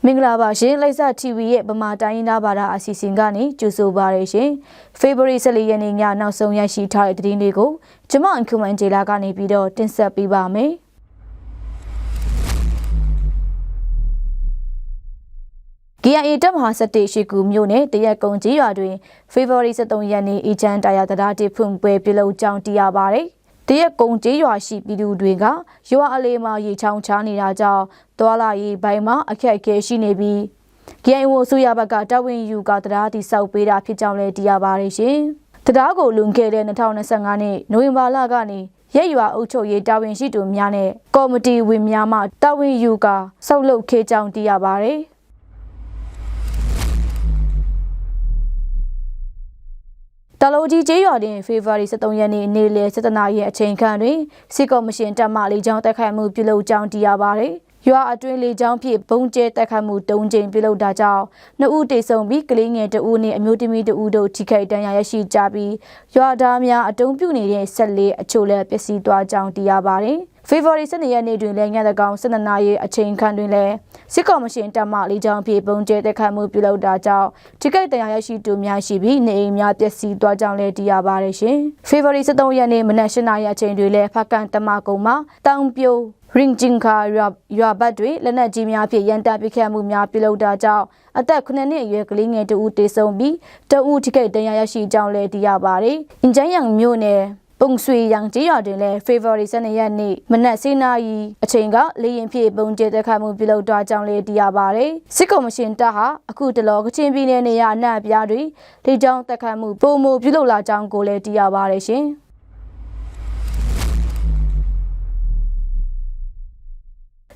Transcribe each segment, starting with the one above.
မင်္ဂလာပါရှင်လိုက်စ TV ရဲ့ဗမာတိုင်းရင်းသားဘာသာအစီအစဉ်ကနေကြိုဆိုပါရရှင်ဖေဖော်ဝါရီ14ရက်နေ့ညနောက်ဆုံးရရှိထားတဲ့သတင်းတွေကိုကျွန်မအန်ကူမန်ဂျေလာကနေပြီးတော့တင်ဆက်ပေးပါမယ်KIA တပ်မဟာ17ရှိကူမြို့နယ်တရက်ကုန်းကြီးရွာတွင်ဖေဖော်ဝါရီ13ရက်နေ့အချမ်းတရားတရားတိဖွင့်ပွဲပြုလုပ်ကြောင်းသိရပါတယ်တရက်ကုန်းကြီးရွာရှိပြည်သူတွေကရွာအလေးမှာရေချောင်းချနေတာကြောင့်သွာလာရေးဘိုင်းမှာအခက်အခဲရှိနေပြီး KIO အစိုးရဘက်ကတာဝန်ယူကတရားတိစောက်ပေးတာဖြစ်ကြောင်းလည်းသိရပါတယ်ရှင်တရားကိုလွန်ခဲ့တဲ့2025နှစ်နိုဝင်ဘာလကနေရဲရွာအုပ်ချုပ်ရေးတာဝန်ရှိသူများနဲ့ကော်မတီဝင်များမှတာဝန်ယူကစောက်လုပ်ခဲ့ကြောင်းသိရပါတယ်တလူကြီးကျေးရွာတွင်ဖေဖော်ဝါရီ13ရက်နေ့နေ့လယ်7:00နာရီအချိန်ခန့်တွင်စစ်ကော်မရှင်တပ်မှလေကြောင်းတိုက်ခိုက်မှုပြုလုပ်ကြောင်းသိရပါသည်။ရွာအတွင်းလေကြောင်းဖြင့်ဘုံကျဲတိုက်ခိုက်မှု3ကြိမ်ပြုလုပ်တာကြောင့်2ဦးသေဆုံးပြီးကလေးငယ်2ဦးနှင့်အမျိုးသမီး2ဦးတို့ထိခိုက်ဒဏ်ရာရရှိကြပြီးရွာသားများအုံပြုနေတဲ့ဆက်လက်အချို့လည်းပျက်စီးသွားကြောင်းသိရပါသည်။ဖေဖော်ဝါရီ12ရက်နေ့တွင်လည်းညသကောင်12နာရီအချိန်ခန့်တွင်လည်းစစ်ကော်မရှင်တပ်မှလေကြောင်းဖြင့်ဘုံကျဲတိုက်ခိုက်မှုပြုလုပ်တာကြောင့်ထိခိုက်ဒဏ်ရာရရှိသူများရှိပြီးနေအိမ်များပျက်စီးသွားကြောင်းလည်းသိရပါတယ်ရှင်။ဖေဖော်ဝါရီ13ရက်နေ့မနက်8:00နာရီအချိန်တွင်လည်းဖကန်တမကုံမှာတောင်ပြိုရင်ဂျင်ခါရွာဘတ်တွေလက်နက်ကြီးများဖြင့်ရန်တပ်ပစ်ခတ်မှုများပြုလုပ်တာကြောင့်အသက်9နှစ်အရွယ်ကလေးငယ်2ဦးသေဆုံးပြီး2ဦးထိခိုက်ဒဏ်ရာရရှိကြောင်းလည်းသိရပါတယ်။အင်ဂျန်ယန်မြို့နယ်ပုံဆွေရန်ကျေးရွာတွင်လည်းဖေဖော်ဝါရီ12ရက်နေ့မနက်7:00နာရီအချိန်ကလေရင်ဖြင့်ပုံကျဲတိုက်ခိုက်မှုပြုလုပ်သွားကြောင်းလည်းသိရပါတယ်။စစ်ကော်မရှင်တပ်ဟာအခုတလောကချင်ပြည်နယ်နေရာအနှံ့အပြားတွင်လေကြောင်းတိုက်ခိုက်မှုပုံမပြုလုပ်လာကြောင်းကိုလည်းသိရပါတယ်ရှင်။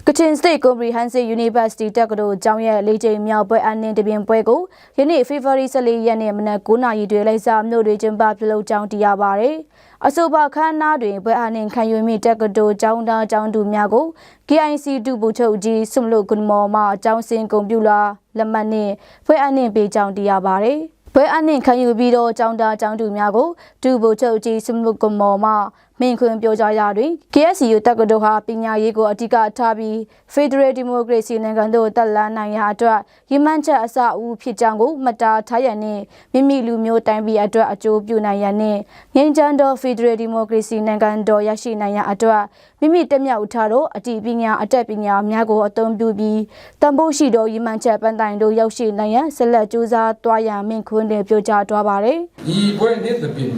Kachin State Comprehensive University တက္ကသိုလ်ကျောင်းရဲ့၄ကြိမ်မြောက်ပွဲအနှင်းတပင်ပွဲကိုယနေ့ဖေဖော်ဝါရီ14ရက်နေ့မနက်9:00နာရီတွင်လိုက်စာမြို့တွင်ကျင်းပပြုလုပ်ကြောင်းသိရပါသည်။အဆိုပါခမ်းနားတွင်ပွဲအနှင်းခံယူမိတက္ကသိုလ်ကျောင်းသားကျောင်းသူများကို KIC ဒုဗိုလ်ချုပ်ကြီးဆွမ်လုကွန်မော်မှကျောင်းစင်ကွန်ပျူတာလက်မှတ်နှင့်ပွဲအနှင်းပေးကြောင်းသိရပါသည်။ပွဲအနှင်းခံယူပြီးတော့ကျောင်းသားကျောင်းသူများကိုဒုဗိုလ်ချုပ်ကြီးဆွမ်လုကွန်မော်မှမင်းခွင်ပြောကြားရာတွင် KSU တက္ကသိုလ်ဟာပညာရေးကိုအဓိကထားပြီး Federal Democracy နိုင်ငံသို့တက်လှမ်းနိုင်ရာအတွက်ရည်မှန်းချက်အစအဦးဖြစ်ကြောင်းကိုမှတ်သားထားရန်နှင့်မိမိလူမျိုးတိုင်းပြည်အတွက်အကျိုးပြုနိုင်ရန်နှင့်ငြိမ်းချမ်းသော Federal Democracy နိုင်ငံတော်ရရှိနိုင်ရန်အတွက်မိမိတက်မြောက်ထားသောအတည်ပညာအတတ်ပညာများကိုအသုံးပြုပြီးတန်ဖိုးရှိသောရည်မှန်းချက်ပန်းတိုင်တို့ရောက်ရှိနိုင်ရန်ဆက်လက်ကြိုးစားသွားရန်မင်းခွင်တွင်ပြောကြားသွားပါသည်။ဤပွဲနှင့်တပင်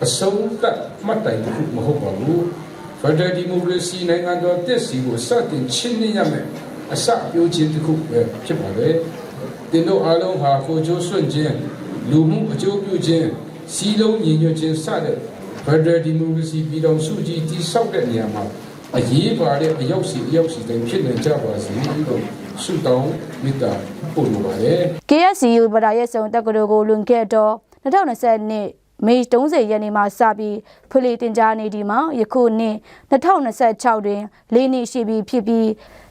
အဆုံးသတ်မှတ်တိုင်တစ်ခုမဟုတ်ပါဘူး Federal Democracy နိုင်ငံတော်တည်ရှိကိုစတင်ချင်းနေရမယ်အစပြုခြင်းတစ်ခုပဲဖြစ်ပါလေတင်တို့အားလုံးဟာကိုကျိုးစွန့်ခြင်းလူမှုအကျိုးပြုခြင်းစီးလုံးညီညွတ်ခြင်းစတဲ့ Federal Democracy ပြည်တော်စုကြီးတည်ဆောက်တဲ့နေရာမှာအရေးပါတဲ့အရောက်စီတိုင်းဖြစ်နေကြပါစေလို့ဆုတောင်းမေတ္တာပို့လိုပါတယ် KSU ဗဒါရဲ့ဆောင်တက္ကသိုလ်ကိုလွန်ခဲ့တော့2020နှစ်မေ30ရက်နေ့မှာစပြီးဖွလေတင်ကြားနေဒီမှာယခုနှစ်2026တွင်၄နှစ်ရှိပြီဖြစ်ပြီး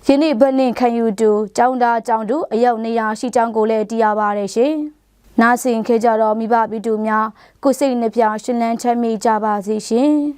ယနေ့ဘက်နှင့်ခံယူသူကျောင်းသားကျောင်းသူအယောက်200ရှိကြောင်းကိုလည်းသိရပါတယ်ရှင်။နားဆင်ခဲ့ကြတော့မိဘပြည်သူများကိုစိတ်နှပြရှင်လန်းချမ်းမြေ့ကြပါစေရှင်။